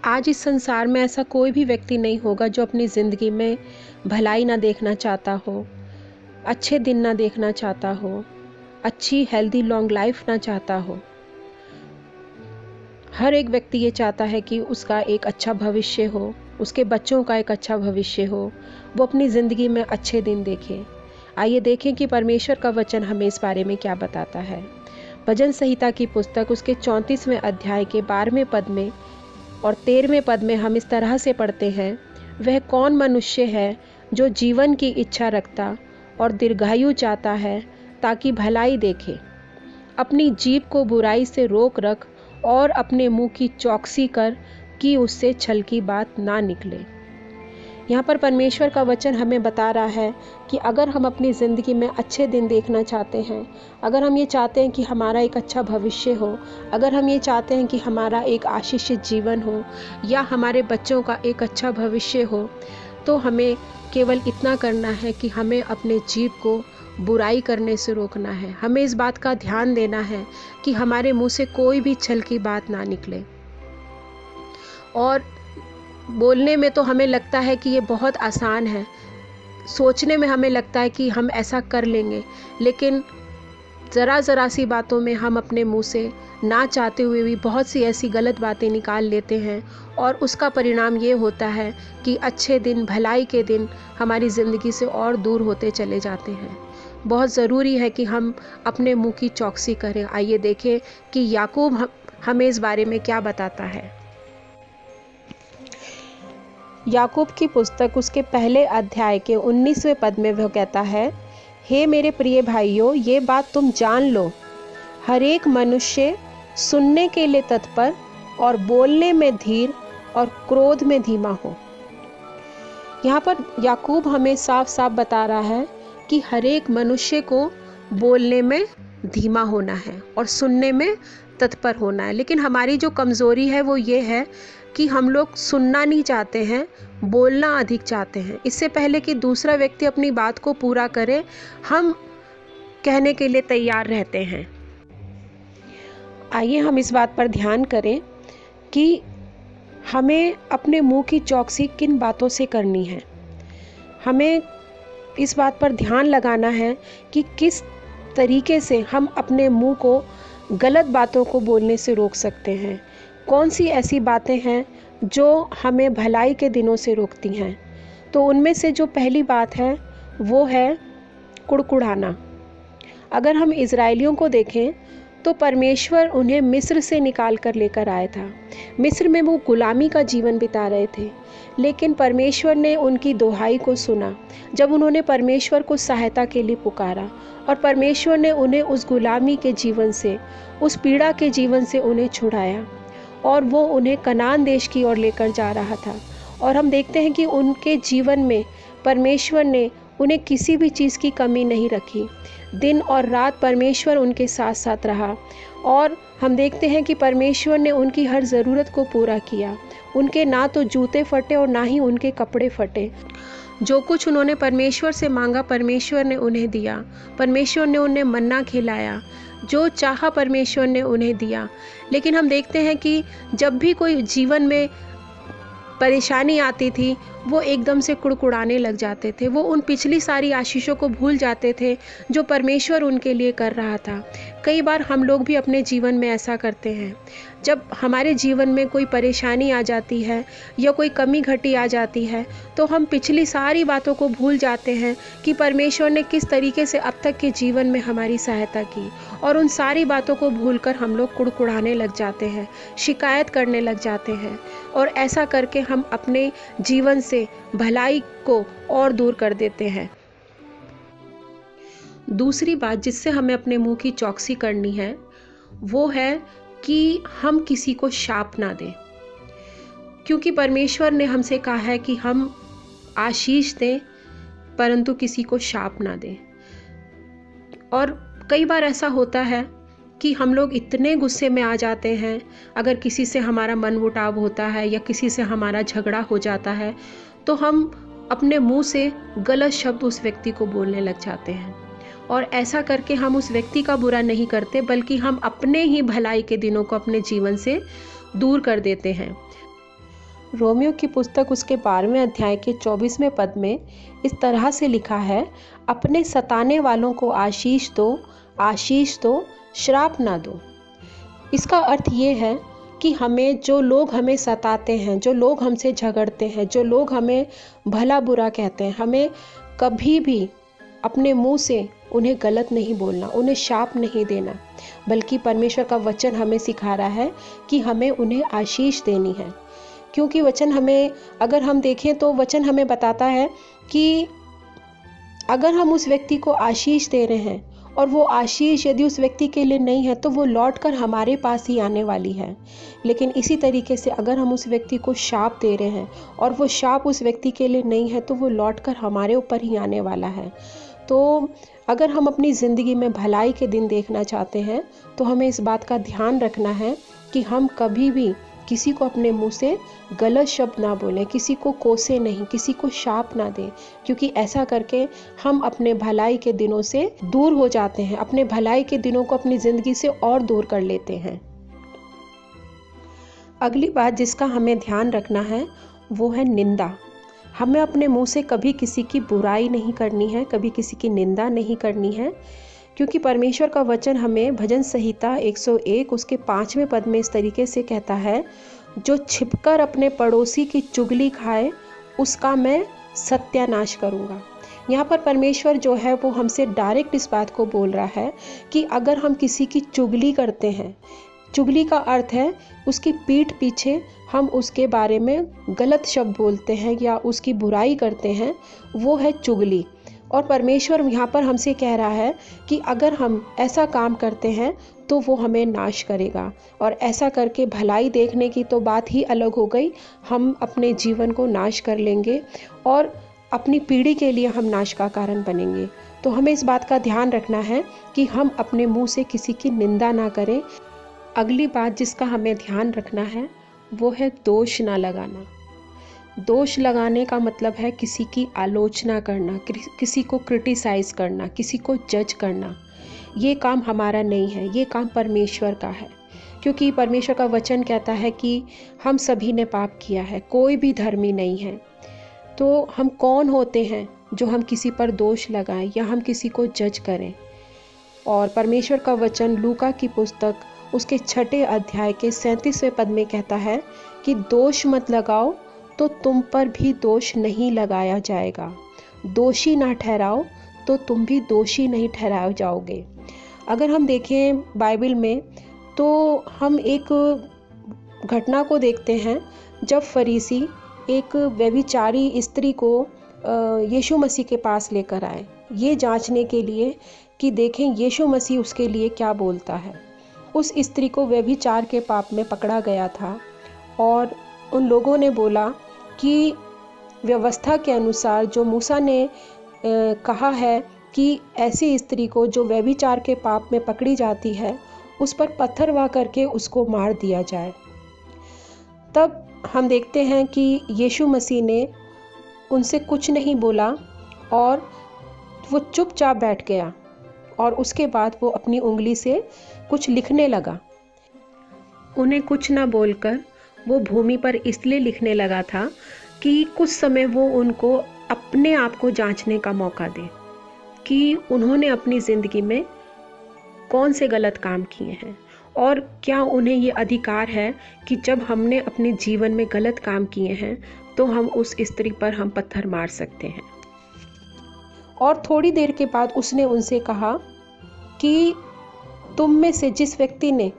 आज इस संसार में ऐसा कोई भी व्यक्ति नहीं होगा जो अपनी ज़िंदगी में भलाई ना देखना चाहता हो, अच्छे दिन ना देखना चाहता हो, अच्छी हेल्दी लॉन्ग लाइफ ना चाहता हो। हर एक व्यक्ति ये चाहता है कि उसका एक अच्छा भविष्य हो, उसके बच्चों का एक अच्छा भविष्य हो, वो अपनी ज़िंदगी में अच्छे दिन देखे। आइए देखें कि परमेश्वर का वचन हमें इस बारे में क्या बताता है। भजन संहिता की पुस्तक उसके 34वें अध्याय के 12वें पद में और 13वें पद में हम इस तरह से पढ़ते हैं, वह कौन मनुष्य है जो जीवन की इच्छा रखता और दीर्घायु चाहता है ताकि भलाई देखे। अपनी जीभ को बुराई से रोक रख और अपने मुंह की चौकसी कर कि उससे छल की बात ना निकले। यहाँ पर परमेश्वर का वचन हमें बता रहा है कि अगर हम अपनी ज़िंदगी में अच्छे दिन देखना चाहते हैं, अगर हम ये चाहते हैं कि हमारा एक अच्छा भविष्य हो, अगर हम ये चाहते हैं कि हमारा एक आशीषित जीवन हो या हमारे बच्चों का एक अच्छा भविष्य हो, तो हमें केवल इतना करना है कि हमें अपने जीभ को बुराई करने से रोकना है। हमें इस बात का ध्यान देना है कि हमारे मुंह से कोई भी छल की बात ना निकले। और बोलने में तो हमें लगता है कि ये बहुत आसान है, सोचने में हमें लगता है कि हम ऐसा कर लेंगे, लेकिन ज़रा सी बातों में हम अपने मुंह से ना चाहते हुए भी बहुत सी ऐसी गलत बातें निकाल लेते हैं और उसका परिणाम ये होता है कि अच्छे दिन, भलाई के दिन हमारी ज़िंदगी से और दूर होते चले जाते हैं। बहुत ज़रूरी है कि हम अपने मुंह की चौकसी करें। आइए देखें कि याकूब हमें इस बारे में क्या बताता है। याकूब की पुस्तक उसके पहले अध्याय के 19वें पद में वह कहता है, हे मेरे प्रिय भाइयों, ये बात तुम जान लो, हर एक मनुष्य सुनने के लिए तत्पर और बोलने में धीर और क्रोध में धीमा हो। यहाँ पर याकूब हमें साफ साफ बता रहा है कि हर एक मनुष्य को बोलने में धीमा होना है और सुनने में तत्पर होना है। लेकिन हमारी जो कमज़ोरी है वो ये है कि हम लोग सुनना नहीं चाहते हैं, बोलना अधिक चाहते हैं। इससे पहले कि दूसरा व्यक्ति अपनी बात को पूरा करे, हम कहने के लिए तैयार रहते हैं। आइए हम इस बात पर ध्यान करें कि हमें अपने मुंह की चौकसी किन बातों से करनी है। हमें इस बात पर ध्यान लगाना है कि किस तरीके से हम अपने मुंह को गलत बातों को बोलने से रोक सकते हैं। कौन सी ऐसी बातें हैं जो हमें भलाई के दिनों से रोकती हैं। तो उनमें से जो पहली बात है वो है कुड़कुड़ाना। अगर हम इज़राइलियों को देखें तो परमेश्वर उन्हें मिस्र से निकाल कर लेकर आया था। मिस्र में वो गुलामी का जीवन बिता रहे थे, लेकिन परमेश्वर ने उनकी दुहाई को सुना जब उन्होंने परमेश्वर को सहायता के लिए पुकारा, और परमेश्वर ने उन्हें उस गुलामी के जीवन से, उस पीड़ा के जीवन से उन्हें छुड़ाया और वो उन्हें कनान देश की ओर लेकर जा रहा था। और हम देखते हैं कि उनके जीवन में परमेश्वर ने उन्हें किसी भी चीज़ की कमी नहीं रखी। दिन और रात परमेश्वर उनके साथ साथ रहा और हम देखते हैं कि परमेश्वर ने उनकी हर ज़रूरत को पूरा किया। उनके ना तो जूते फटे और ना ही उनके कपड़े फटे। जो कुछ उन्होंने परमेश्वर से मांगा परमेश्वर ने उन्हें दिया। परमेश्वर ने उन्हें मन्ना खिलाया, जो चाहा परमेश्वर ने उन्हें दिया। लेकिन हम देखते हैं कि जब भी कोई जीवन में परेशानी आती थी, वो एकदम से कुड़कुड़ाने लग जाते थे। वो उन पिछली सारी आशीषों को भूल जाते थे जो परमेश्वर उनके लिए कर रहा था। कई बार हम लोग भी अपने जीवन में ऐसा करते हैं। जब हमारे जीवन में कोई परेशानी आ जाती है या कोई कमी घटी आ जाती है, तो हम पिछली सारी बातों को भूल जाते हैं कि परमेश्वर ने किस तरीके से अब तक के जीवन में हमारी सहायता की, और उन सारी बातों को भूलकर हम लोग कुड़कुड़ाने लग जाते हैं, शिकायत करने लग जाते हैं, और ऐसा करके हम अपने जीवन से भलाई को और दूर कर देते हैं। दूसरी बात जिससे हमें अपने मुंह की चौकसी करनी है वो है कि हम किसी को शाप ना दें, क्योंकि परमेश्वर ने हमसे कहा है कि हम आशीष दें परंतु किसी को शाप ना दें। और कई बार ऐसा होता है कि हम लोग इतने गुस्से में आ जाते हैं, अगर किसी से हमारा मनमुटाव होता है या किसी से हमारा झगड़ा हो जाता है, तो हम अपने मुंह से गलत शब्द उस व्यक्ति को बोलने लग जाते हैं। और ऐसा करके हम उस व्यक्ति का बुरा नहीं करते, बल्कि हम अपने ही भलाई के दिनों को अपने जीवन से दूर कर देते हैं। रोमियो की पुस्तक उसके 12वें अध्याय के 24वें पद में इस तरह से लिखा है, अपने सताने वालों को आशीष दो, श्राप ना दो। इसका अर्थ ये है कि जो लोग हमें सताते हैं, जो लोग हमसे झगड़ते हैं, जो लोग हमें भला बुरा कहते हैं, हमें कभी भी अपने मुंह से उन्हें गलत नहीं बोलना, उन्हें शाप नहीं देना, बल्कि परमेश्वर का वचन हमें सिखा रहा है कि हमें उन्हें आशीष देनी है। क्योंकि वचन हमें, अगर हम देखें तो वचन हमें बताता है कि अगर हम उस व्यक्ति को आशीष दे रहे हैं और वो आशीष यदि उस व्यक्ति के लिए नहीं है तो वो लौटकर हमारे पास ही आने वाली है। लेकिन इसी तरीके से अगर हम उस व्यक्ति को शाप दे रहे हैं और वो शाप उस व्यक्ति के लिए नहीं है तो वो लौटकर हमारे ऊपर ही आने वाला है। तो अगर हम अपनी ज़िंदगी में भलाई के दिन देखना चाहते हैं तो हमें इस बात का ध्यान रखना है कि हम कभी भी किसी को अपने मुंह से गलत शब्द ना बोलें, किसी को कोसे नहीं, किसी को शाप ना दें, क्योंकि ऐसा करके हम अपने भलाई के दिनों से दूर हो जाते हैं, अपने भलाई के दिनों को अपनी ज़िंदगी से और दूर कर लेते हैं। अगली बात जिसका हमें ध्यान रखना है वो है निंदा। हमें अपने मुंह से कभी किसी की बुराई नहीं करनी है, कभी किसी की निंदा नहीं करनी है, क्योंकि परमेश्वर का वचन हमें भजन संहिता 101 उसके 5वें पद में इस तरीके से कहता है, जो छिपकर अपने पड़ोसी की चुगली खाए उसका मैं सत्यानाश करूँगा। यहाँ पर परमेश्वर जो है वो हमसे डायरेक्ट इस बात को बोल रहा है कि अगर हम किसी की चुगली करते हैं, चुगली का अर्थ है उसकी पीठ पीछे हम उसके बारे में गलत शब्द बोलते हैं या उसकी बुराई करते हैं, वो है चुगली। और परमेश्वर यहाँ पर हमसे कह रहा है कि अगर हम ऐसा काम करते हैं तो वो हमें नाश करेगा। और ऐसा करके भलाई देखने की तो बात ही अलग हो गई, हम अपने जीवन को नाश कर लेंगे और अपनी पीढ़ी के लिए हम नाश का कारण बनेंगे। तो हमें इस बात का ध्यान रखना है कि हम अपने मुंह से किसी की निंदा ना करें। अगली बात जिसका हमें ध्यान रखना है वो है दोष ना लगाना। दोष लगाने का मतलब है किसी की आलोचना करना, किसी को क्रिटिसाइज करना, किसी को जज करना। ये काम हमारा नहीं है, ये काम परमेश्वर का है, क्योंकि परमेश्वर का वचन कहता है कि हम सभी ने पाप किया है, कोई भी धर्मी नहीं है। तो हम कौन होते हैं जो हम किसी पर दोष लगाएं या हम किसी को जज करें। और परमेश्वर का वचन लूका की पुस्तक उसके 6 अध्याय के 37वें पद में कहता है कि दोष मत लगाओ तो तुम पर भी दोष नहीं लगाया जाएगा, दोषी ना ठहराओ तो तुम भी दोषी नहीं ठहराए जाओगे। अगर हम देखें बाइबल में तो हम एक घटना को देखते हैं जब फरीसी एक व्यभिचारी स्त्री को यीशु मसीह के पास लेकर आए, ये जांचने के लिए कि देखें यीशु मसीह उसके लिए क्या बोलता है। उस स्त्री को व्यभिचार के पाप में पकड़ा गया था और उन लोगों ने बोला कि व्यवस्था के अनुसार जो मूसा ने कहा है कि ऐसी स्त्री को जो व्यभिचार के पाप में पकड़ी जाती है उस पर पत्थरवाह करके उसको मार दिया जाए। तब हम देखते हैं कि यीशु मसीह ने उनसे कुछ नहीं बोला और वो चुपचाप बैठ गया और उसके बाद वो अपनी उंगली से कुछ लिखने लगा। उन्हें कुछ ना बोलकर वो भूमि पर इसलिए लिखने लगा था कि कुछ समय वो उनको अपने आप को जांचने का मौका दे कि उन्होंने अपनी ज़िंदगी में कौन से गलत काम किए हैं और क्या उन्हें ये अधिकार है कि जब हमने अपने जीवन में गलत काम किए हैं तो हम उस स्त्री पर हम पत्थर मार सकते हैं। और थोड़ी देर के बाद उसने उनसे कहा कि तुम में से जिस व्यक्ति ने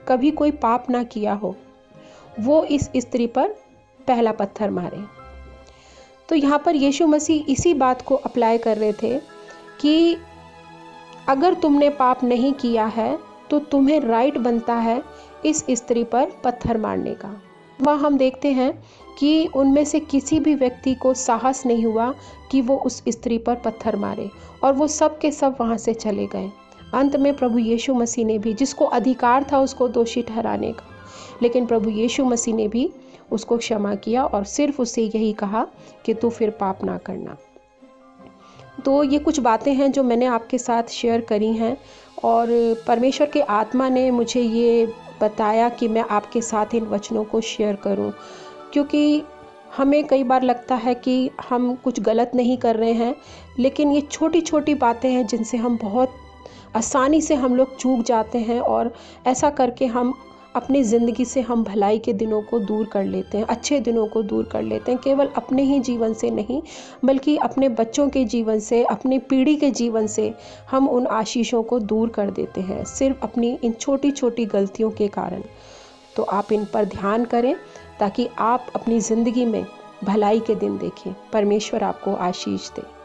कभी कोई पाप ना किया हो वो इस स्त्री पर पहला पत्थर मारे। तो यहाँ पर यीशु मसीह इसी बात को अप्लाई कर रहे थे कि अगर तुमने पाप नहीं किया है तो तुम्हें राइट बनता है इस स्त्री पर पत्थर मारने का। वहाँ हम देखते हैं कि उनमें से किसी भी व्यक्ति को साहस नहीं हुआ कि वो उस स्त्री पर पत्थर मारे और वो सब के सब वहाँ से चले गए। अंत में प्रभु यीशु मसीह ने भी, जिसको अधिकार था उसको दोषी ठहराने का, लेकिन प्रभु यीशु मसीह ने भी उसको क्षमा किया और सिर्फ उससे यही कहा कि तू फिर पाप ना करना। तो ये कुछ बातें हैं जो मैंने आपके साथ शेयर करी हैं और परमेश्वर के आत्मा ने मुझे ये बताया कि मैं आपके साथ इन वचनों को शेयर करूं, क्योंकि हमें कई बार लगता है कि हम कुछ गलत नहीं कर रहे हैं, लेकिन ये छोटी छोटी बातें हैं जिनसे हम बहुत आसानी से हम लोग चूक जाते हैं, और ऐसा करके हम अपनी ज़िंदगी से हम भलाई के दिनों को दूर कर लेते हैं, अच्छे दिनों को दूर कर लेते हैं। केवल अपने ही जीवन से नहीं, बल्कि अपने बच्चों के जीवन से, अपनी पीढ़ी के जीवन से हम उन आशीषों को दूर कर देते हैं, सिर्फ अपनी इन छोटी छोटी गलतियों के कारण। तो आप इन पर ध्यान करें ताकि आप अपनी ज़िंदगी में भलाई के दिन देखें। परमेश्वर आपको आशीष दे।